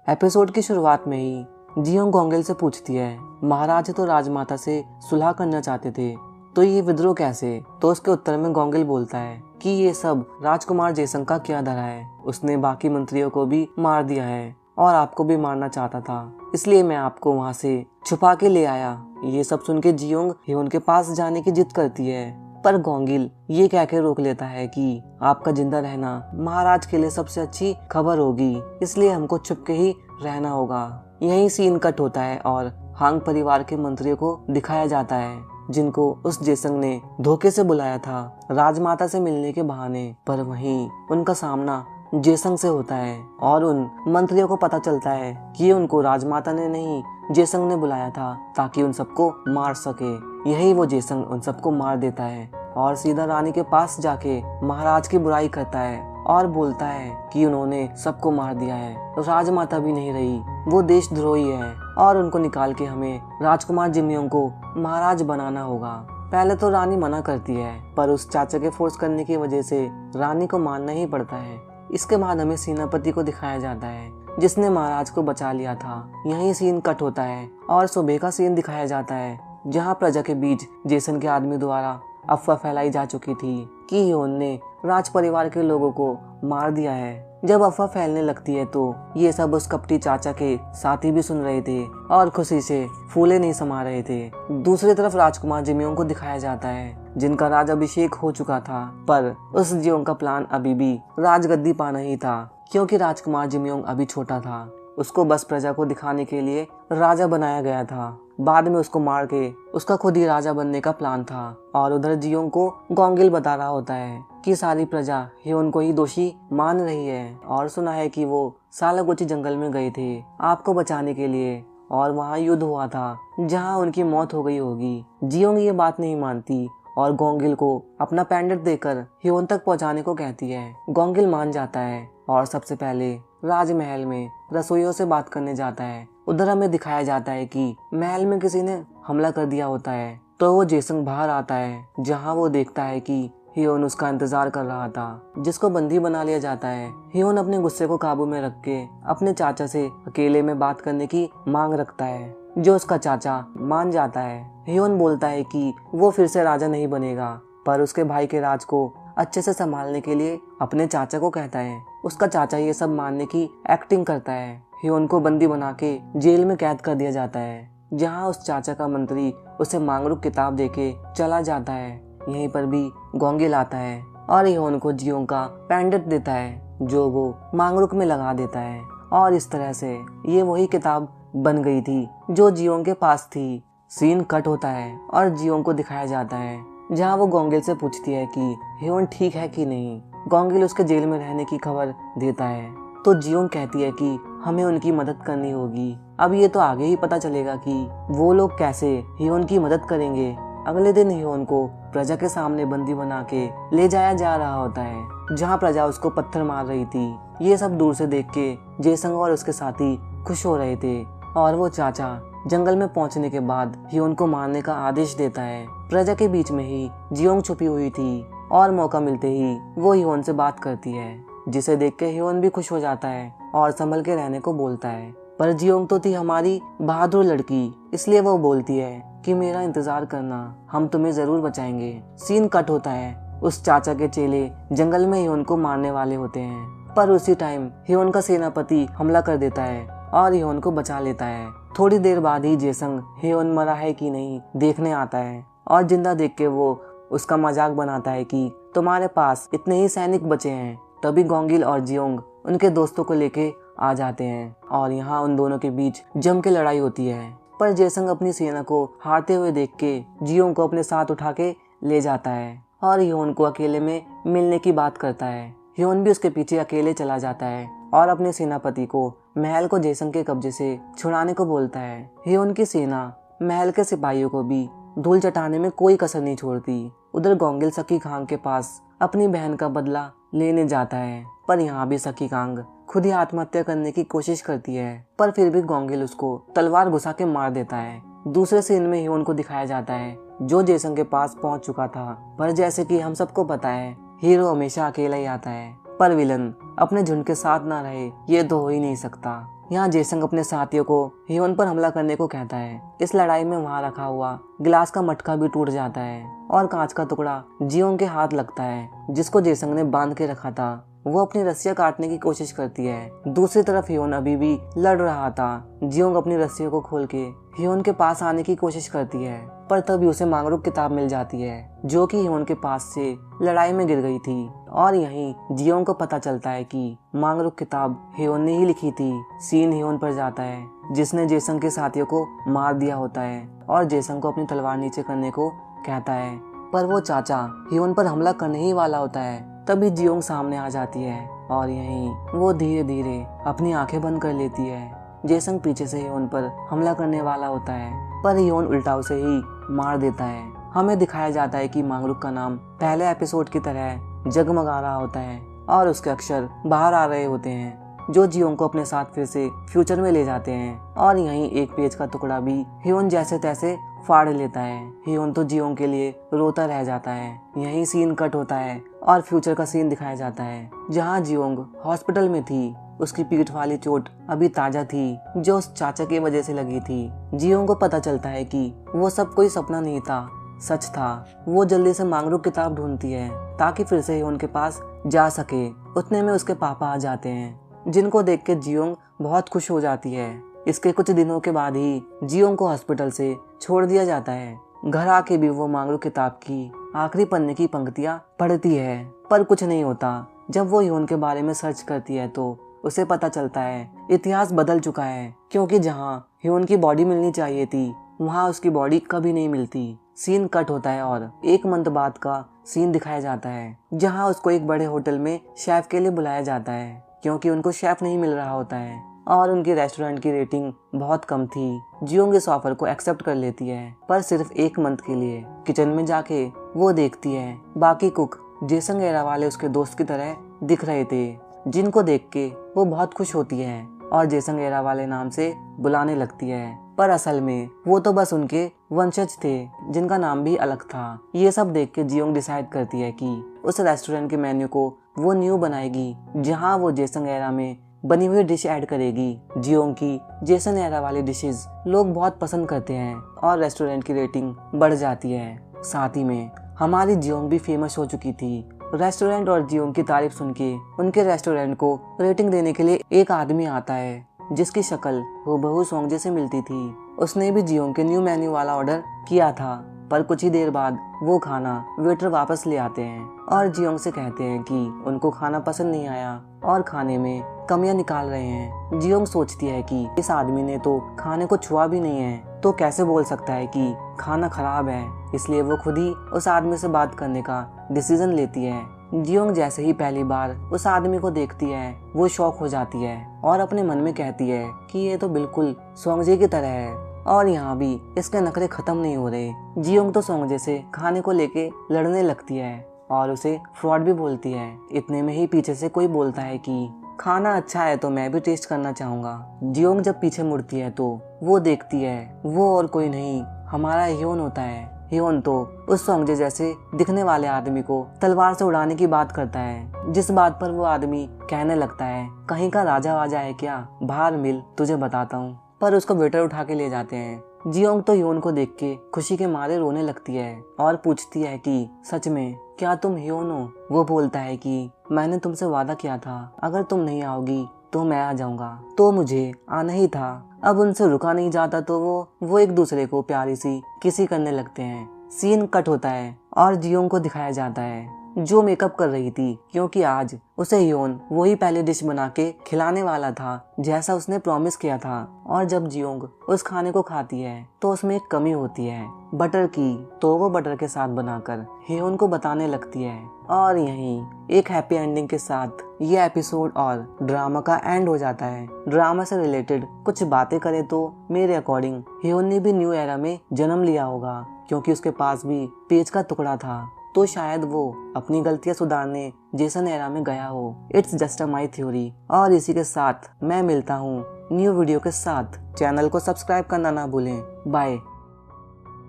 Episode की शुरुआत में ही जियोंग गोंगल से पूछती है, महाराज तो राजमाता से सुलह करना चाहते थे, तो ये विद्रोह कैसे? तो उसके उत्तर में गोंगल बोलता है कि ये सब राजकुमार जेसंग का किया धरा है। उसने बाकी मंत्रियों को भी मार दिया है और आपको भी मारना चाहता था, इसलिए मैं आपको वहाँ से छुपा के ले आया। ये सब सुन के जियोंग ह्योन के पास जाने की जिद करती है, पर गोंगल ये कह के रोक लेता है कि आपका जिंदा रहना महाराज के लिए सबसे अच्छी खबर होगी, इसलिए हमको छुप के ही रहना होगा। यही सीन कट होता है और हांग परिवार के मंत्रियों को दिखाया जाता है, जिनको उस जेसंग ने धोखे से बुलाया था राजमाता से मिलने के बहाने। पर वहीं उनका सामना जेसंग से होता है और उन मंत्रियों को पता चलता है कि उनको राजमाता ने नहीं जेसंग ने बुलाया था ताकि उन सबको मार सके। यही वो जेसंग उन सबको मार देता है और सीधा रानी के पास जाके महाराज की बुराई करता है और बोलता है कि उन्होंने सबको मार दिया है, राजमाता भी नहीं रही, वो देशद्रोही है और उनको निकाल के हमें राजकुमार जिम्योंग को महाराज बनाना होगा। पहले तो रानी मना करती है, पर उस चाचा के फोर्स करने की वजह से रानी को मानना ही पड़ता है। इसके बाद हमें सेनापति को दिखाया जाता है, जिसने महाराज को बचा लिया था। यही सीन कट होता है और सुबह का सीन दिखाया जाता है, जहाँ प्रजा के बीच जेसन के आदमी द्वारा अफवाह फैलाई जा चुकी थी कि ह्योन ने राज परिवार के लोगों को मार दिया है। जब अफवाह फैलने लगती है तो ये सब उस कपटी चाचा के साथी भी सुन रहे थे और खुशी से फूले नहीं समा रहे थे। दूसरी तरफ राजकुमार जिम्योंग को दिखाया जाता है, जिनका राज अभिषेक हो चुका था, पर उस जियोंग का प्लान अभी भी राजगद्दी पाना ही था, क्योंकि राजकुमार जिम्योंग अभी छोटा था। उसको बस प्रजा को दिखाने के लिए राजा बनाया गया था। बाद में उसको मार के उसका खुद ही राजा बनने का प्लान था। और उधर जियोंग को गोंगल बता रहा होता है कि सारी प्रजा ह्योन को ही दोषी मान रही है और सुना है कि वो सालागोची जंगल में गए थे आपको बचाने के लिए और वहाँ युद्ध हुआ था जहाँ उनकी मौत हो गई होगी। जियोंग ये बात नहीं मानती और गोंगल को अपना पेंडेंट देकर ह्योन तक पहुँचाने को कहती है। गोंगल मान जाता है और सबसे पहले राजमहल में रसोइयों से बात करने जाता है। उधर हमें दिखाया जाता है कि महल में किसी ने हमला कर दिया होता है, तो वो जेसंग बाहर आता है, जहाँ वो देखता है कि ह्योन उसका इंतजार कर रहा था, जिसको बंदी बना लिया जाता है। ह्योन अपने गुस्से को काबू में रख के अपने चाचा से अकेले में बात करने की मांग रखता है, जो उसका चाचा मान जाता है। ह्योन बोलता है कि वो फिर से राजा नहीं बनेगा, पर उसके भाई के राज को अच्छे से संभालने के लिए अपने चाचा को कहता है। उसका चाचा ये सब मानने की एक्टिंग करता है। ह्योन को बंदी बना के जेल में कैद कर दिया जाता है, जहाँ उस चाचा का मंत्री उसे मांगरुक किताब देके चला जाता है। यहीं पर भी गोंगल आता है और ह्योन को जियोंग का पेंडेंट देता है, जो वो मांगरुक में लगा देता है और इस तरह से ये वही किताब बन गई थी जो जियोंग के पास थी। सीन कट होता है और जियोंग को दिखाया जाता है, जहाँ वो गोंगल से पूछती है कि ह्योन ठीक है कि नहीं। गोंगल उसके जेल में रहने की खबर देता है, तो जियोंग कहती है कि हमें उनकी मदद करनी होगी। अब ये तो आगे ही पता चलेगा कि वो लोग कैसे ह्योन की मदद करेंगे। अगले दिन ह्योन को प्रजा के सामने बंदी बना के ले जाया जा रहा होता है, जहाँ प्रजा उसको पत्थर मार रही थी। ये सब दूर से देख के जेसंग और उसके साथी खुश हो रहे थे और वो चाचा जंगल में पहुंचने के बाद ह्योन को मारने का आदेश देता है। प्रजा के बीच में ही जियोंग छुपी हुई थी और मौका मिलते ही वो ह्योन से बात करती है, जिसे देख के ह्योन भी खुश हो जाता है और संभल के रहने को बोलता है। पर जियोंग तो थी हमारी बहादुर लड़की, इसलिए वो बोलती है कि मेरा इंतजार करना, हम तुम्हें जरूर बचाएंगे। सीन कट होता है, उस चाचा के चेले जंगल में ह्योन को मारने वाले होते हैं, पर उसी टाइम ह्योन का सेनापति हमला कर देता है और ह्योन को बचा लेता है। थोड़ी देर बाद ही जेसंग ह्योन मरा है कि नहीं देखने आता है और जिंदा देख के वो उसका मजाक बनाता है कि तुम्हारे पास इतने ही सैनिक बचे हैं। तभी गोंगल और जियोंग उनके दोस्तों को लेके आ जाते हैं और यहाँ उन दोनों के बीच जम के लड़ाई होती है। पर जेसंग अपनी सेना को हारते हुए देख के जियोंग को अपने साथ उठा के ले जाता है और ह्योन को अकेले में मिलने की बात करता है। ह्योन भी उसके पीछे अकेले चला जाता है और अपने सेनापति को महल को जेसंग के कब्जे से छुड़ाने को बोलता है। ह्योन की सेना महल के सिपाहियों को भी धूल चटाने में कोई कसर नहीं छोड़ती। उधर गोंगल सकी खांग के पास अपनी बहन का बदला लेने जाता है, पर यहाँ भी सकी खांग खुद ही आत्महत्या करने की कोशिश करती है, पर फिर भी गोंगल उसको तलवार घुसा के मार देता है। दूसरे सीन में ह्योन को दिखाया जाता है, जो जेसंग के पास पहुंच चुका था, पर जैसे कि हम सबको पता है हीरो हमेशा अकेला ही आता है, पर विलन अपने झुंड के साथ ना रहे ये तो हो ही नहीं सकता। यहाँ जेसंग अपने साथियों को हियोन पर हमला करने को कहता है। इस लड़ाई में वहाँ रखा हुआ गिलास का मटका भी टूट जाता है और कांच का टुकड़ा जियोंग के हाथ लगता है, जिसको जेसंग ने बांध के रखा था। वो अपनी रस्सियां काटने की कोशिश करती है। दूसरी तरफ हियोन अभी भी लड़ रहा था। जियोंग अपनी रस्सियों को खोल के हियोन के पास आने की कोशिश करती है, पर तभी उसे मांगरुक किताब मिल जाती है, जो कि हियोन के पास से लड़ाई में गिर गई थी। और यहीं जियोंग को पता चलता है कि मांगरुक किताब हियोन ने ही लिखी थी। सीन हियोन पर जाता है, जिसने जेसंग के साथियों को मार दिया होता है और जेसंग को अपनी तलवार नीचे करने को कहता है, पर वो चाचा हियोन पर हमला करने ही वाला होता है। तभी जियोंग सामने आ जाती है और यहीं वो धीरे धीरे अपनी आंखें बंद कर लेती है। जेसंग पीछे से हियोन पर हमला करने वाला होता है, पर हियोन उल्टा उसे ही मार देता है। हमें दिखाया जाता है कि मांगरुक का नाम पहले एपिसोड की तरह जगमगा रहा होता है और उसके अक्षर बाहर आ रहे होते हैं, जो जियोंग को अपने साथ फिर से फ्यूचर में ले जाते हैं। और यहीं एक पेज का टुकड़ा भी हियोन जैसे तैसे फाड़ लेता है। हियोन तो जियोंग के लिए रोता रह जाता है। यहीं सीन कट होता है और फ्यूचर का सीन दिखाया जाता है, जहां जियोंग हॉस्पिटल में थी। उसकी पीठ वाली चोट अभी ताजा थी, जो उस चाचा की वजह से लगी थी। जियोंग को पता चलता है कि वो सब कोई सपना नहीं था, सच था। वो जल्दी से मांगरुक किताब ढूंढती है ताकि फिर से हियोन के पास जा सके। उतने में उसके पापा आ जाते हैं, जिनको देख के जियोंग बहुत खुश हो जाती है। इसके कुछ दिनों के बाद ही जियोंग को हॉस्पिटल से छोड़ दिया जाता है। घर आके भी वो मांगरुक किताब की आखिरी पन्ने की पंक्तियां पढ़ती है, पर कुछ नहीं होता। जब वो हियोन के बारे में सर्च करती है तो उसे पता चलता है इतिहास बदल चुका है, क्योंकि जहाँ हियोन की बॉडी मिलनी चाहिए थी वहाँ उसकी बॉडी कभी नहीं मिलती। सीन कट होता है और 1 मंथ बाद का सीन दिखाया जाता है, जहाँ उसको एक बड़े होटल में शेफ के लिए बुलाया जाता है, क्योंकि उनको शेफ नहीं मिल रहा होता है और उनकी रेस्टोरेंट की रेटिंग बहुत कम थी। जियोंग इस ऑफर को एक्सेप्ट कर लेती है, पर सिर्फ 1 मंथ के लिए। किचन में जाके वो देखती है बाकी कुक जेसंग एरा वाले उसके दोस्त की तरह दिख रहे थे, जिनको देख के वो बहुत खुश होती है और जेसंग एरा वाले नाम से बुलाने लगती है। पर असल में वो तो बस उनके वंशज थे, जिनका नाम भी अलग था। ये सब देख के जियोंग डिसाइड करती है कि उस रेस्टोरेंट के मेन्यू को वो न्यू बनाएगी, जहाँ वो जेसंग एरा में बनी हुई डिश ऐड करेगी। जियोंग की जेसन एरा वाली डिशेस लोग बहुत पसंद करते हैं और रेस्टोरेंट की रेटिंग बढ़ जाती है। साथ ही में हमारी जियोंग भी फेमस हो चुकी थी। रेस्टोरेंट और जियोंग की तारीफ सुन के उनके रेस्टोरेंट को रेटिंग देने के लिए एक आदमी आता है, जिसकी शक्ल हूबहू सोंगजे से मिलती थी। उसने भी जियोंग के न्यू मेन्यू वाला ऑर्डर किया था, पर कुछ ही देर बाद वो खाना वेटर वापस ले आते हैं और जियोंग से कहते हैं कि उनको खाना पसंद नहीं आया और खाने में कमियां निकाल रहे हैं। जियोंग सोचती है कि इस आदमी ने तो खाने को छुआ भी नहीं है, तो कैसे बोल सकता है कि खाना खराब है। इसलिए वो खुद ही उस आदमी से बात करने का डिसीजन लेती है। जियोंग जैसे ही पहली बार उस आदमी को देखती है, वो शॉक हो जाती है और अपने मन में कहती है कि ये तो बिल्कुल सोंगजे की तरह है और यहाँ भी इसके नखरे खत्म नहीं हो रहे। जियोंग तो सोंगजे से खाने को लेके लड़ने लगती है और उसे फ्रॉड भी बोलती है। इतने में ही पीछे से कोई बोलता है कि खाना अच्छा है तो मैं भी टेस्ट करना चाहूंगा। जियोंग जब पीछे मुड़ती है तो वो देखती है वो और कोई नहीं, हमारा हियोन होता है। हियोन तो उस सोंगजे जैसे दिखने वाले आदमी को तलवार से उड़ाने की बात करता है, जिस बात पर वो आदमी कहने लगता है कहीं का राजा वाजा है क्या, बाहर मिल तुझे बताता हूँ। पर उसको वेटर उठा के ले जाते हैं। जियोंग तो हियोन को देख के खुशी के मारे रोने लगती है और पूछती है कि सच में क्या तुम हियोन हो। वो बोलता है कि मैंने तुमसे वादा किया था, अगर तुम नहीं आओगी तो मैं आ जाऊंगा, तो मुझे आना ही था। अब उनसे रुका नहीं जाता तो वो एक दूसरे को प्यारी सी किसी करने लगते हैं। सीन कट होता है और जियोंग को दिखाया जाता है जो मेकअप कर रही थी, क्योंकि आज उसे हियोन वही पहली डिश बना के खिलाने वाला था जैसा उसने प्रॉमिस किया था। और जब जियोंग उस खाने को खाती है तो उसमें एक कमी होती है बटर की, तो वो बटर के साथ बनाकर हियोन को बताने लगती है। और यहीं एक हैप्पी एंडिंग के साथ ये एपिसोड और ड्रामा का एंड हो जाता है। ड्रामा से रिलेटेड कुछ बातें करें तो मेरे अकॉर्डिंग हियोन ने भी न्यू एरा में जन्म लिया होगा, क्योंकि उसके पास भी पेज का टुकड़ा था, तो शायद वो अपनी गलतियां सुधारने जेसन एरा में गया हो। It's just a my theory. और इसी के साथ मैं मिलता हूँ न्यू वीडियो के साथ। चैनल को सब्सक्राइब करना ना भूलें। बाय।